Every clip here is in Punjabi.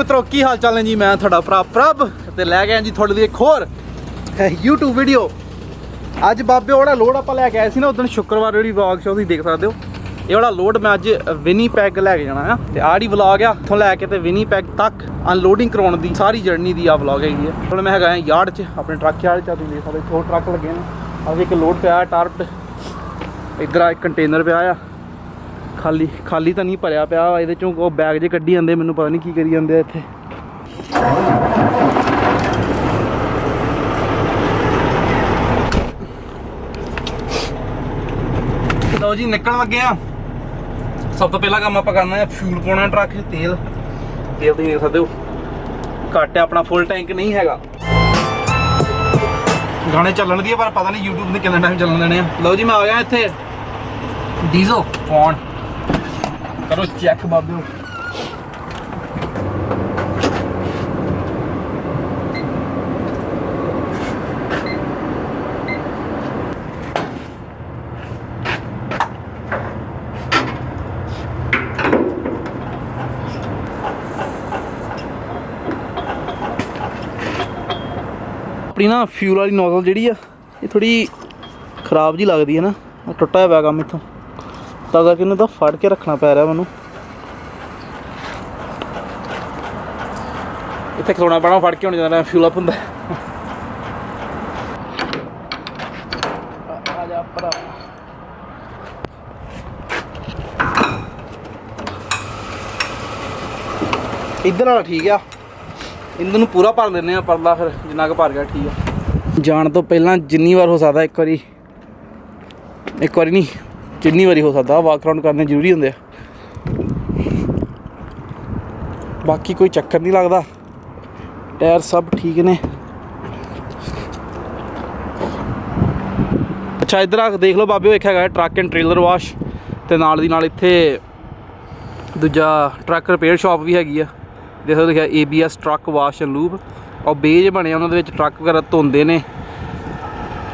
मित्रों की हाल चाल है जी। मैं थोड़ा भरा प्रभ ते लै गया जी थोड़ी एक होर यूट्यूब वीडियो। अज बाबे वाला लोड आप लैके आए ना उस शुक्रवार जी व्लॉग शो देख सकते हो। ये वाला लोड मैं अज विनीपैग लैके जाना है ते आड़ी व्लॉग आ इतों लैके ते विनीपैग तक अनलोडिंग कराने की सारी जर्नी की आ व्लॉग हैगी है। हम मैं है यार्ड च अपने ट्रक यार्ड च तुम देख सकते हो ट्रक लगे हैं। अब एक लोड पाया टार्प इधर एक कंटेनर पाया खाली खाली तो नहीं भरिया पिया ये चों बैग जे कड्ढी जाते मैनू पता नहीं की करी जाते इत्थे। लो जी निकल लगे हैं। सब तो पहला काम आप करना है फ्यूल पाना ट्रक च तेल तेल तुम देख सकते हो घट है अपना फुल टैंक नहीं हैगा। गाने चलन दिए पर पता नहीं यूट्यूब ने कितना टाइम चलन देने। लो जी मैं आ गया इत्थे डीजो फोन करो चेक बाबे। अपनी ना फ्यूल वाली नोजल जी ये थोड़ी खराब जी लगती है ना टुटा हुआ काम इतों तो करके इन्हें तो फड़ के रखना पै रहा मैनू। इतने खलोना पैना फड़ के होने जाना फ्यूल अप होंगे। इधर वाला ठीक है इंधन पूरा भर लेने परला फिर जिन्ना भर गया ठीक है। जान तो पहला जिन्नी बार हो सकता एक बार नहीं जिन्नी बारी हो सकता वाक राउंड करने जरूरी होंगे। बाकी कोई चक्कर नहीं लगता टायर सब ठीक ने। अच्छा इधर देख लो बाबे एक है ट्रक एंड ट्रेलर वाश तो नाल दी नाल इत्थे दूजा ट्रक रिपेयर शॉप भी हैगी है। देखो लिखा ABS truck wash and lube और बेज बने उन्होंने ट्रक वगैरह धोंदे ने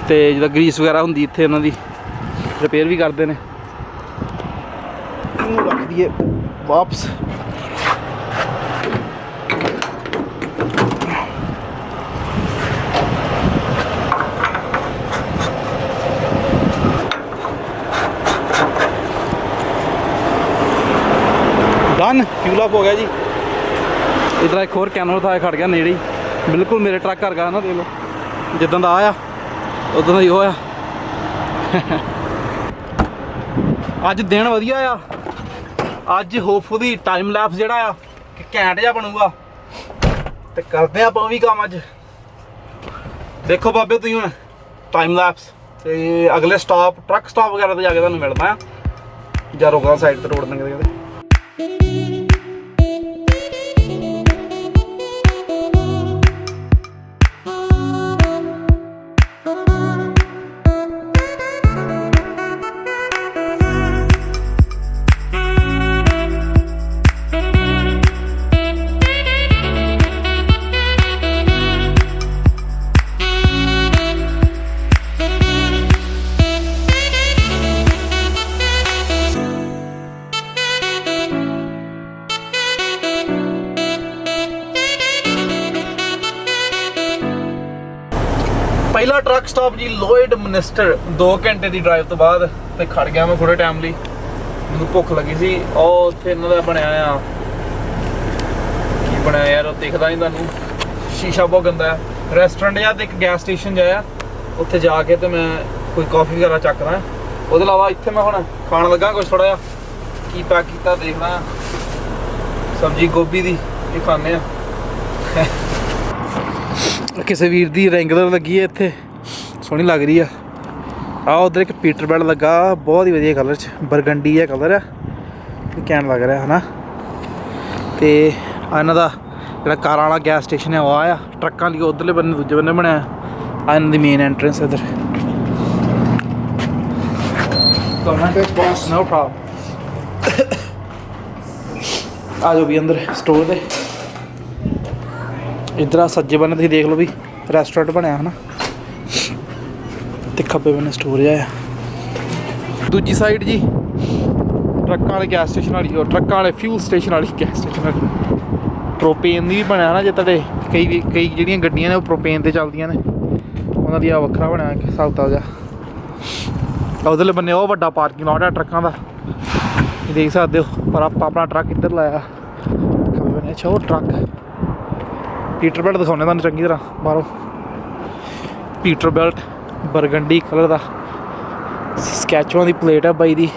तो जो ग्रीस वगैरह होंगी इत्थे उन्होंने रिपेयर भी करते हैं। रख दिए वापस डन फ्यूल अप हो गया जी। इधर एक होर कैनवर था खड़ गया नेड़े बिल्कुल मेरे ट्रक कर गया ना देख लो जिदा का आया उदा ही होया। अज दिन वधिया आ अज होपफुली टाइम लैप्स जिहड़ा आ कि घैंट जिहा बनूगा तो करते हैं आप भी काम। अज देखो बाबे तुसीं हुण टाइम लैप्स ते अगले स्टॉप ट्रक स्टॉप वगैरह ते जाके तुहानूं मिलदा है जां रोकदा साइड ते रोड ते कदे कदे। पहला ट्रक स्टॉप जी लोएड मिनिस्टर 2 घंटे की ड्राइव तो बाद तो खड़ गया मैं थोड़े टाइम लिए मैं भुख लगी सी और उत्थे इन्हों का बनया की बनया यार दिखता नहीं तुहानूं शीशा बहुत गंदा है। रेस्टोरेंट या तो एक गैस स्टेशन जाया उत्थे जाके तो मैं कोई कॉफी वगैरह चकदा उसके अलावा इत्थे मैं हुण खाण लगा कुछ थोड़ा की पैक किया देखना सब्जी गोभी की ये खाने किसी वीर की रेंगलर लगी है इत्थे सोहनी लग रही है। आ उधर एक पीटर बेल्ट लगा बहुत ही वधिया कलर च बरगंडी है कलर है कैंट लग रहा है ना। तो इन्हों का जो कार वाला गैस स्टेशन है वो आया ट्रकों लिए उधरले बन्ने दूजे बन्ने बनया आ इन्हों की मेन एंट्रेंस इधर। नो प्रॉब्लम आ जाओ भी अंदर स्टोर दे। इधर सज्जे बन्ने तुसीं देख लो भी रेस्टोरेंट बनया है ना तो खब्बे बन्ने स्टोर आया। दूजी साइड जी ट्रक वाले गैस स्टेशन वाली और ट्रक वाले फ्यूल स्टेशन वाली गैस स्टेशन वाली ਪ੍ਰੋਪੇਨ ਦੀ ਵੀ ਬਣਿਆ ਨਾ, ਜੇ ਤੁਹਾਡੇ ਕਈ ਜਿਹੜੀਆਂ ਗੱਡੀਆਂ ਨੇ ਉਹ ਪ੍ਰੋਪੇਨ 'ਤੇ ਚੱਲਦੀਆਂ ਨੇ, ਉਹਨਾਂ ਦੀ ਆ ਵੱਖਰਾ ਬਣਿਆ ਇੱਕ ਹਿਸਾਬ ਜਿਹਾ। ਉਧਰਲੇ ਬੰਨੇ ਉਹ ਵੱਡਾ ਪਾਰਕਿੰਗ ਲਾਟ ਆ ਟਰੱਕਾਂ ਦਾ, ਦੇਖ ਸਕਦੇ ਹੋ। ਪਰ ਆਪਾਂ ਆਪਣਾ ਟਰੱਕ ਇੱਧਰ ਲਾਇਆ ਖੱਬੇ ਬੰਨੇ। ਅੱਛਾ ਉਹ ਟਰੱਕ ਪੀਟਰ ਬੈਲਟ ਦਿਖਾਉਂਦੇ ਤੁਹਾਨੂੰ ਚੰਗੀ ਤਰ੍ਹਾਂ ਬਾਹਰੋਂ। ਪੀਟਰ ਬੈਲਟ ਬਰਗੰਡੀ ਕਲਰ ਦਾ, ਸਕੈਚੂਆਂ ਦੀ ਪਲੇਟ ਆ ਬਾਈ ਦੀ।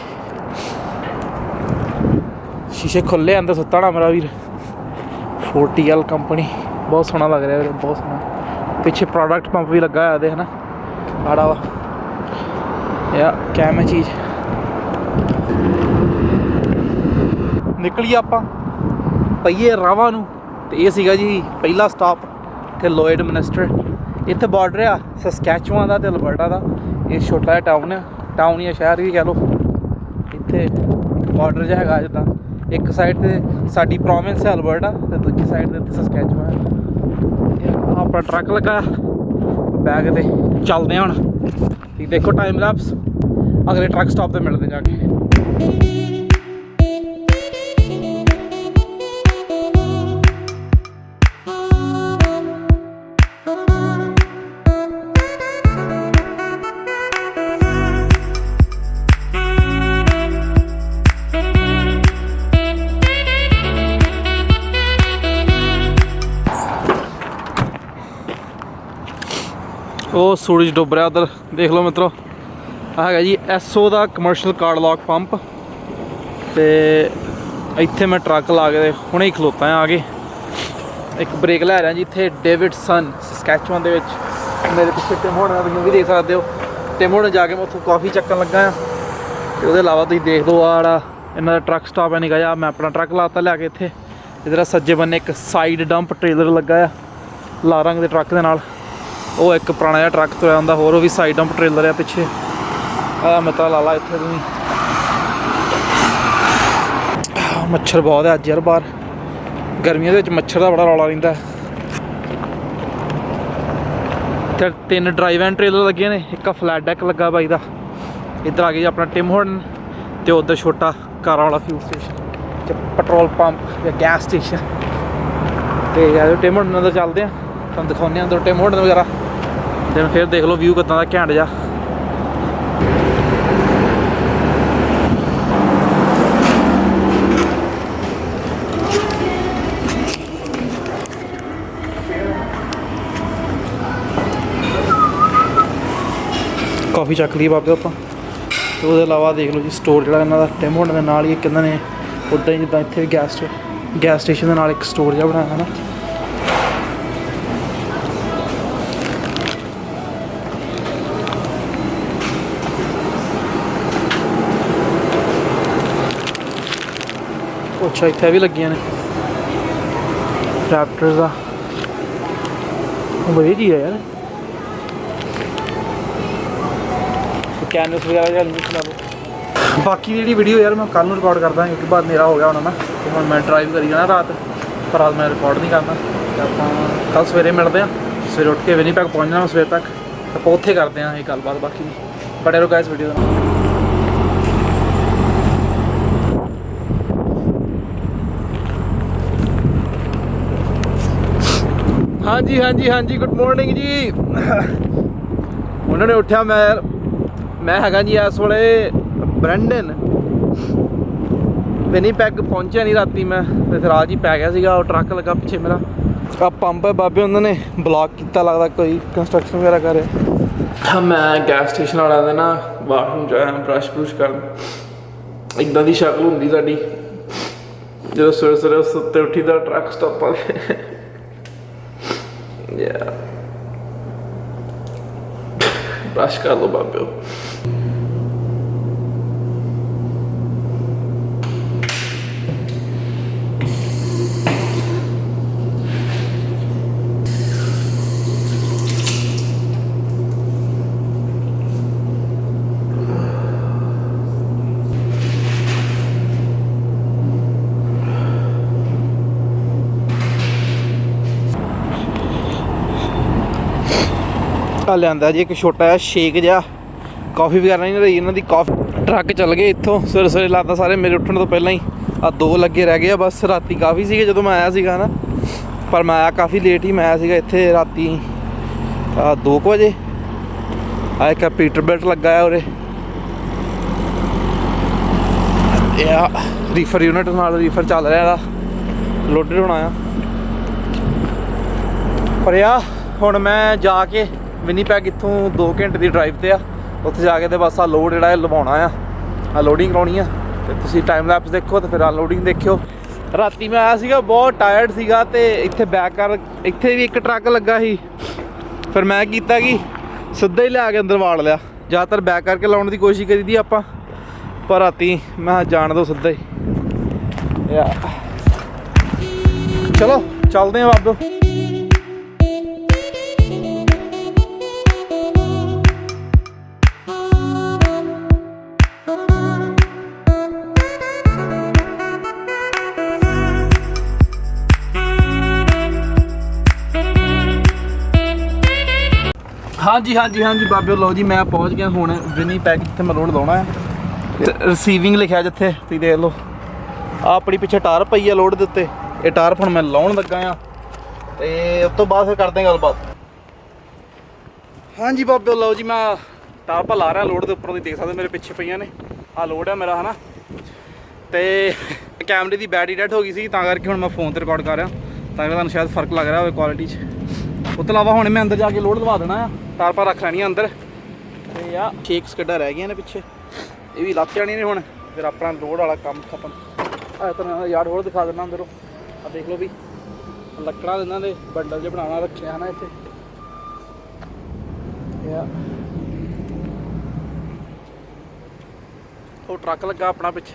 ਸ਼ੀਸ਼ੇ ਖੁੱਲੇ, ਅੰਦਰ ਸੁੱਤਾ ਹੋਣਾ ਮੇਰਾ ਵੀਰ। 40L ਕੰਪਨੀ, ਬਹੁਤ ਸੋਹਣਾ ਲੱਗ ਰਿਹਾ ਵੀਰੇ, ਬਹੁਤ ਸੋਹਣਾ। ਪਿੱਛੇ ਪ੍ਰੋਡਕਟ ਪੰਪ ਵੀ ਲੱਗਾ ਹੋਇਆ ਇਹਦੇ, ਹੈ ਨਾ, ਆੜਾ ਵਾ ਯਾ ਕੈਮ ਹੈ ਚੀਜ਼। ਨਿਕਲੀਏ ਆਪਾਂ ਪਈਏ ਰਾਵਾਂ ਨੂੰ, ਅਤੇ ਇਹ ਸੀਗਾ ਜੀ ਪਹਿਲਾ ਸਟਾਪ ਤੇ ਲੋਇਡ ਮਿਨਿਸਟਰ। ਇੱਥੇ ਬਾਰਡਰ ਆ ਸਸਕੈਚੂਆਂ ਦਾ ਅਤੇ ਅਲਬਰਟਾ ਦਾ। ਇਹ ਛੋਟਾ ਜਿਹਾ ਟਾਊਨ ਆ, ਟਾਊਨ ਜਾਂ ਸ਼ਹਿਰ ਵੀ ਕਹਿ ਲਓ। ਇੱਥੇ ਬਾਰਡਰ ਜਿਹਾ ਹੈਗਾ, ਜਿੱਦਾਂ ਇੱਕ ਸਾਈਡ 'ਤੇ ਸਾਡੀ ਪ੍ਰੋਵਿੰਸ ਹੈ ਅਲਬਰਟਾ ਅਤੇ ਦੂਜੀ ਸਾਈਡ 'ਤੇ ਇੱਥੇ ਸਸਕੈਚੂਆਂ ਹੈ। ਆਪਣਾ ਟਰੱਕ ਲੱਗਾ ਬੈਗ 'ਤੇ, ਚੱਲਦੇ ਹਾਂ ਹੁਣ। ਤੁਸੀਂ ਦੇਖੋ ਟਾਈਮ ਲੈਪਸ, ਅਗਲੇ ਟਰੱਕ ਸਟਾਪ 'ਤੇ ਮਿਲਦੇ ਜਾ ਕੇ। ਉਹ ਸੂਰਜ ਡੁੱਬ ਰਿਹਾ ਉੱਧਰ, ਦੇਖ ਲਓ ਮਿੱਤਰੋ। ਆਹ ਹੈਗਾ ਜੀ ਐਸਓ ਦਾ ਕਮਰਸ਼ੀਅਲ ਕਾਰਡ ਲੌਕ ਪੰਪ। ਅਤੇ ਇੱਥੇ ਮੈਂ ਟਰੱਕ ਲਾ ਕੇ ਹੁਣੇ ਹੀ ਖਲੋਤਾ ਆ ਕੇ। ਇੱਕ ਬ੍ਰੇਕ ਲੈ ਰਿਹਾ ਜੀ ਇੱਥੇ ਡੇਵਿਡਸਨ ਸਸਕੈਚੂਅਨ ਦੇ ਵਿੱਚ। ਮੇਰੇ ਪਿੱਛੇ ਟਿਮ ਹੋਰਡਨ ਤੁਸੀਂ ਵੀ ਦੇਖ ਸਕਦੇ ਹੋ। ਟਿਮ ਹੋਰਡਨ ਜਾ ਕੇ ਮੈਂ ਉੱਥੋਂ ਕਾਫੀ ਚੱਕਣ ਲੱਗਾ ਆ। ਅਤੇ ਉਹਦੇ ਇਲਾਵਾ ਤੁਸੀਂ ਦੇਖ ਲਓ ਆਹ ਜਿਹੜਾ ਇਹਨਾਂ ਦਾ ਟਰੱਕ ਸਟਾਪ ਹੈ ਨਿੱਕਾ ਜਿਹਾ। ਮੈਂ ਆਪਣਾ ਟਰੱਕ ਲਾਤਾ ਲਿਆ ਕੇ ਇੱਥੇ। ਇਹਦਾ ਸੱਜੇ ਬੰਨੇ ਇੱਕ ਸਾਈਡ ਡੰਪ ਟ੍ਰੇਲਰ ਲੱਗਾ ਆ ਲਾਲ ਰੰਗ ਦੇ ਟਰੱਕ ਦੇ ਨਾਲ। ਉਹ ਇੱਕ ਪੁਰਾਣਾ ਜਿਹਾ ਟਰੱਕ ਤੁਰਿਆ ਹੁੰਦਾ ਹੋਰ, ਉਹ ਵੀ ਸਾਈਡ ਡੰਪ ਟ੍ਰੇਲਰ ਆ ਪਿੱਛੇ। ਆਹ ਮਤਾ ਲਾ ਲਾ ਇੱਥੇ ਤੁਸੀਂ। ਮੱਛਰ ਬਹੁਤ ਹੈ ਅੱਜ ਯਾਰ ਬਾਹਰ, ਗਰਮੀਆਂ ਦੇ ਵਿੱਚ ਮੱਛਰ ਦਾ ਬੜਾ ਰੌਲਾ ਰਹਿੰਦਾ। ਇੱਥੇ 3 ਡਰਾਈਵ ਐਂਡ ਟ੍ਰੇਲਰ ਲੱਗੇ ਨੇ, ਇੱਕ ਫਲੈਟ ਡੈਕ ਲੱਗਾ ਬਾਈ ਦਾ। ਇੱਧਰ ਆ ਗਈ ਜੀ ਆਪਣਾ ਟਿਮ ਹੋਰਡਨ, ਅਤੇ ਉੱਧਰ ਛੋਟਾ ਕਾਰਾਂ ਵਾਲਾ ਫਿਊਲ ਸਟੇਸ਼ਨ, ਪੈਟਰੋਲ ਪੰਪ ਜਾਂ ਗੈਸ ਸਟੇਸ਼ਨ। ਅਤੇ ਜਦੋਂ ਟਿਮ ਹੋਰਡਨ ਅੰਦਰ ਚੱਲਦੇ ਹਾਂ, ਤੁਹਾਨੂੰ ਦਿਖਾਉਂਦੇ ਹਾਂ ਅੰਦਰ ਟਿਮ ਹੋਰਡਨ ਵਗੈਰਾ। ਤੇ ਫਿਰ ਦੇਖ ਲਓ ਵਿਊ ਕਿੱਦਾਂ ਦਾ ਘੈਂਟ ਜਿਹਾ। ਕਾਫੀ ਚੱਕ ਲਈ ਬਾਬੇ ਆਪਾਂ। ਅਤੇ ਉਹਦੇ ਇਲਾਵਾ ਦੇਖ ਲਓ ਜੀ ਸਟੋਰ ਜਿਹੜਾ ਇਹਨਾਂ ਦਾ ਟਿਮ ਹੋਰਡਨ ਦੇ ਨਾਲ ਹੀ ਇੱਕ ਇਹਨਾਂ ਨੇ ਉੱਦਾਂ ਹੀ ਜਿੱਦਾਂ ਇੱਥੇ ਵੀ ਗੈਸ ਸਟੇਸ਼ਨ ਦੇ ਨਾਲ ਇੱਕ ਸਟੋਰ ਜਿਹਾ ਬਣਾਇਆ ਹੈ ਨਾ। ਅੱਛਾ ਇੱਥੇ ਵੀ ਲੱਗੀਆਂ ਨੇ ਰੈਪਟਰਸ ਦਾ, ਵਧੀਆ ਚੀਜ਼ ਹੈ ਯਾਰ। ਕੈਨਵਸ ਵਗੈਰਾ ਲਾ ਲਓ। ਬਾਕੀ ਦੀ ਜਿਹੜੀ ਵੀਡੀਓ ਯਾਰ ਮੈਂ ਕੱਲ੍ਹ ਨੂੰ ਰਿਕਾਰਡ ਕਰਦਾ, ਕਿਉਂਕਿ ਬਾਅਦ ਹਨੇਰਾ ਹੋ ਗਿਆ ਹੋਣਾ ਨਾ। ਅਤੇ ਹੁਣ ਮੈਂ ਡਰਾਈਵ ਕਰੀ ਜਾਣਾ ਰਾਤ, ਪਰ ਅੱਜ ਮੈਂ ਰਿਕਾਰਡ ਨਹੀਂ ਕਰਨਾ। ਅਤੇ ਆਪਾਂ ਕੱਲ੍ਹ ਸਵੇਰੇ ਮਿਲਦੇ ਹਾਂ। ਸਵੇਰੇ ਉੱਠ ਕੇ ਵਿਨੀਪੈਗ ਪਹੁੰਚ ਜਾਣਾ ਸਵੇਰ ਤੱਕ। ਆਪਾਂ ਉੱਥੇ ਕਰਦੇ ਹਾਂ ਇਹ ਗੱਲਬਾਤ ਬਾਕੀ ਦੀ। ਬੜੇ ਰਹੋ ਗਾਇਸ ਵੀਡੀਓ ਦਾ। ਹਾਂਜੀ ਹਾਂਜੀ ਹਾਂਜੀ, ਗੁੱਡ ਮੋਰਨਿੰਗ ਜੀ। ਉਹਨਾਂ ਨੇ ਉੱਠਿਆ, ਮੈਂ ਹੈਗਾ ਜੀ ਇਸ ਵੇਲੇ ਬਰੈਂਡਨ। ਵਿਨੀਪੈਗ ਪਹੁੰਚਿਆ ਨਹੀਂ ਰਾਤੀ ਮੈਂ, ਅਤੇ ਫਿਰ ਅੱਜ ਹੀ ਪੈ ਗਿਆ ਸੀਗਾ। ਉਹ ਟਰੱਕ ਲੱਗਾ ਪਿੱਛੇ ਮੇਰਾ। ਆਹ ਪੰਪ ਹੈ ਬਾਬੇ, ਉਹਨਾਂ ਨੇ ਬਲੋਕ ਕੀਤਾ, ਲੱਗਦਾ ਕੋਈ ਕੰਸਟਰਕਸ਼ਨ ਵਗੈਰਾ ਕਰ ਰਿਹਾ। ਮੈਂ ਗੈਸ ਸਟੇਸ਼ਨ ਵਾਲਿਆਂ ਦੇ ਨਾ ਬਾਥਰੂਮ 'ਚ ਆਇਆ ਬਰੱਸ਼ ਬਰੁਸ਼ ਕਰਨ। ਇੱਦਾਂ ਦੀ ਸ਼ਕਲ ਹੁੰਦੀ ਸਾਡੀ ਜਦੋਂ ਸਵੇਰੇ ਸਵੇਰੇ ਸੁੱਤੇ ਉੱਠੀ ਦਾ ਟਰੱਕ ਸਟਾਪਾਂ 'ਤੇ। ਬਰੱਸ਼ ਕਰ ਲਓ ਬਾਬਿਓ। ਆ ਲਿਆਂਦਾ ਜੀ ਇੱਕ ਛੋਟਾ ਜਿਹਾ ਸ਼ੇਕ ਜਿਹਾ, ਕਾਫੀ ਵਗੈਰਾ ਨਹੀਂ ਰਹੀ ਇਹਨਾਂ ਦੀ। ਕਾਫੀ ਟਰੱਕ ਚੱਲ ਗਏ ਇੱਥੋਂ ਸਵੇਰੇ ਸਵੇਰੇ, ਲੱਗਦਾ ਸਾਰੇ ਮੇਰੇ ਉੱਠਣ ਤੋਂ ਪਹਿਲਾਂ ਹੀ। ਆ 2 ਲੱਗੇ ਰਹਿ ਗਏ ਆ ਬਸ। ਰਾਤੀ ਕਾਫੀ ਸੀਗੇ ਜਦੋਂ ਮੈਂ ਆਇਆ ਸੀਗਾ ਨਾ, ਪਰ ਮੈਂ ਆਇਆ ਕਾਫੀ ਲੇਟ ਹੀ। ਮੈਂ ਆਇਆ ਸੀਗਾ ਇੱਥੇ ਰਾਤੀ 2 ਵਜੇ। ਆ ਇੱਕ ਪੀਟਰਬਿਲਟ ਲੱਗਾ ਆ ਉਰੇ, ਇਹ ਆ ਰੀਫਰ ਯੂਨਿਟ ਨਾਲ ਰੀਫਰ ਚੱਲ ਰਿਹਾ ਇਹਦਾ, ਲੋਡਡ ਹੋਣਾ ਆ। ਪਰ ਆ ਹੁਣ ਮੈਂ ਜਾ ਕੇ ਵਿਨੀਪੈਗ ਇੱਥੋਂ 2 ਘੰਟੇ ਦੀ ਡਰਾਈਵ ਤੇ ਆ, ਉੱਥੇ ਜਾ ਕੇ ਤੇ ਬਸ ਆ ਲੋਡ ਜਿਹੜਾ ਇਹ ਲਵਾਉਣਾ ਆ ਲੋਡਿੰਗ ਕਰਾਉਣੀ ਆ। ਤੇ ਤੁਸੀਂ ਟਾਈਮ ਲੈਪਸ ਦੇਖੋ ਤੇ ਫਿਰ ਅਨਲੋਡਿੰਗ ਦੇਖਿਓ। ਰਾਤੀ ਮੈਂ ਆਇਆ ਸੀਗਾ ਬਹੁਤ ਟਾਇਰਡ ਸੀਗਾ, ਤੇ ਇੱਥੇ ਬੈਕ ਕਰ ਇੱਥੇ ਵੀ ਇੱਕ ਟਰੱਕ ਲੱਗਾ ਸੀ। ਫਿਰ ਮੈਂ ਕੀਤਾ ਕਿ ਸਿੱਧਾ ਹੀ ਲਿਆ ਕੇ ਅੰਦਰ ਵਾੜ ਲਿਆ। ਜ਼ਿਆਦਾਤਰ ਬੈਕ ਕਰਕੇ ਲਾਉਣ ਦੀ ਕੋਸ਼ਿਸ਼ ਕਰੀਦੀ ਆਪਾਂ, ਪਰ ਰਾਤੀ ਮੈਂ ਜਾਣ ਦੋ ਸਿੱਧਾ ਹੀ। ਚਲੋ ਚੱਲਦੇ ਆ ਬਾਬੂ। ਹਾਂਜੀ ਬਾਬਿਓ, ਲਓ ਜੀ ਮੈਂ ਪਹੁੰਚ ਗਿਆ ਹੁਣ ਵਿਨੀਪੈਗ ਜਿੱਥੇ ਮੈਂ ਲੋਡ ਲਾਉਣਾ ਹੈ। ਰਿਸੀਵਿੰਗ ਲਿਖਿਆ ਜਿੱਥੇ, ਤੁਸੀਂ ਦੇਖ ਲਓ। ਆ ਆਪਣੀ ਪਿੱਛੇ ਟਾਰ ਪਈ ਆ ਲੋਡ ਦੇ ਉੱਤੇ, ਇਹ ਟਾਰ ਹੁਣ ਮੈਂ ਲਾਉਣ ਲੱਗਾ ਆ, ਤੇ ਉਸ ਤੋਂ ਬਾਅਦ ਫਿਰ ਕਰਦੇ ਹਾਂ ਗੱਲਬਾਤ। ਹਾਂਜੀ ਬਾਬਿਓ, ਲਓ ਜੀ ਮੈਂ ਟਾਰ ਲਾ ਰਿਹਾ ਲੋਡ ਦੇ ਉੱਪਰੋਂ, ਤੁਸੀਂ ਦੇਖ ਸਕਦੇ ਮੇਰੇ ਪਿੱਛੇ ਪਈਆਂ ਨੇ। ਆ ਲੋਡ ਆ ਮੇਰਾ, ਹੈ ਨਾ। ਤੇ ਕੈਮਰੇ ਦੀ ਬੈਟਰੀ ਡੈਡ ਹੋ ਗਈ ਸੀ, ਤਾਂ ਕਰਕੇ ਹੁਣ ਮੈਂ ਫੋਨ ਤੇ ਰਿਕਾਰਡ ਕਰ ਰਿਹਾ, ਤਾਂ ਕਰਕੇ ਤੁਹਾਨੂੰ ਸ਼ਾਇਦ ਫਰਕ ਲੱਗ ਰਿਹਾ ਹੋਵੇ ਕੁਆਲਿਟੀ 'ਚ। ਉਸ ਤੋਂ ਇਲਾਵਾ ਹੁਣ ਮੈਂ ਅੰਦਰ ਜਾ ਕੇ ਲੋਡ ਲਵਾ ਦੇਣਾ ਆ, ਤਾਰ ਰੱਖ ਲੈਣੀ ਆ ਅੰਦਰ। ਤੇ ਆ 6 ਸਕੱਡਾਂ ਰਹਿ ਗਈਆਂ ਨੇ ਪਿੱਛੇ, ਇਹ ਵੀ ਲੱਥ ਜਾਣੀਆਂ ਨੇ ਹੁਣ, ਫਿਰ ਆਪਣਾ ਲੋਡ ਵਾਲਾ ਕੰਮ ਖਤਮ। ਆ ਤਰ੍ਹਾਂ ਯਾਰ ਹੋਰ ਦਿਖਾ ਦਿੰਦਾ ਅੰਦਰੋਂ। ਆ ਦੇਖ ਲਓ ਵੀ ਲੱਕੜਾਂ ਦੇ ਇਹਨਾਂ ਦੇ ਬੰਡਲ ਜਿਹੇ ਬਣਾਉਣਾ ਰੱਖਿਆ ਹੈ ਨਾ ਇੱਥੇ। ਉਹ ਟਰੱਕ ਲੱਗਾ ਆਪਣਾ ਪਿੱਛੇ,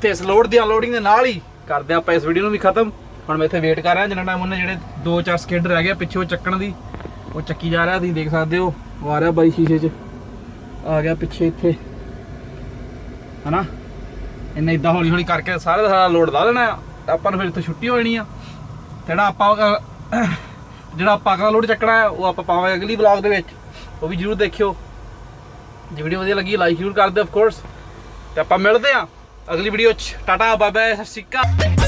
ਤੇ ਇਸ ਲੋਡ ਦੀ ਅਨਲੋਡਿੰਗ ਦੇ ਨਾਲ ਹੀ ਕਰਦੇ ਆਪਾਂ ਇਸ ਵੀਡੀਓ ਨੂੰ ਵੀ ਖਤਮ। ਹੁਣ ਮੈਂ ਇੱਥੇ ਵੇਟ ਕਰ ਰਿਹਾ, ਜਿੰਨਾ ਟਾਈਮ ਉਹਨੇ ਜਿਹੜੇ 2-4 ਸਕੇਡ ਰਹਿ ਗਿਆ ਪਿੱਛੇ ਉਹ ਚੱਕਣ ਦੀ, ਉਹ ਚੱਕੀ ਜਾ ਰਿਹਾ। ਤੁਸੀਂ ਦੇਖ ਸਕਦੇ ਹੋ ਉਹ ਆ ਰਿਹਾ ਬਾਈ ਸ਼ੀਸ਼ੇ 'ਚ ਆ ਗਿਆ ਪਿੱਛੇ ਇੱਥੇ, ਹੈ ਨਾ। ਇਹਨੇ ਇੱਦਾਂ ਹੌਲੀ ਹੌਲੀ ਕਰਕੇ ਸਾਰਾ ਦਾ ਸਾਰਾ ਲੋਡ ਲਾ ਲੈਣਾ ਆ, ਆਪਾਂ ਨੂੰ ਫਿਰ ਇੱਥੋਂ ਛੁੱਟੀ ਹੋ ਜਾਣੀ ਆ। ਜਿਹੜਾ ਆਪਾਂ ਅਗਲਾ ਲੋਡ ਚੱਕਣਾ ਆ ਉਹ ਆਪਾਂ ਪਾਵਾਂਗੇ ਅਗਲੀ ਵਲੌਗ ਦੇ ਵਿੱਚ, ਉਹ ਵੀ ਜ਼ਰੂਰ ਦੇਖਿਓ। ਜੇ ਵੀਡੀਓ ਵਧੀਆ ਲੱਗੀ ਲਾਈਕ ਜ਼ਰੂਰ ਕਰ ਦਿਓ ਆਫਕੋਰਸ, ਤੇ ਆਪਾਂ ਮਿਲਦੇ ਹਾਂ ਅਗਲੀ ਵੀਡੀਓ 'ਚ। ਟਾਟਾ ਬਾਏ ਬਾਏ, ਸਤਿ ਸ਼੍ਰੀ ਅਕਾਲ।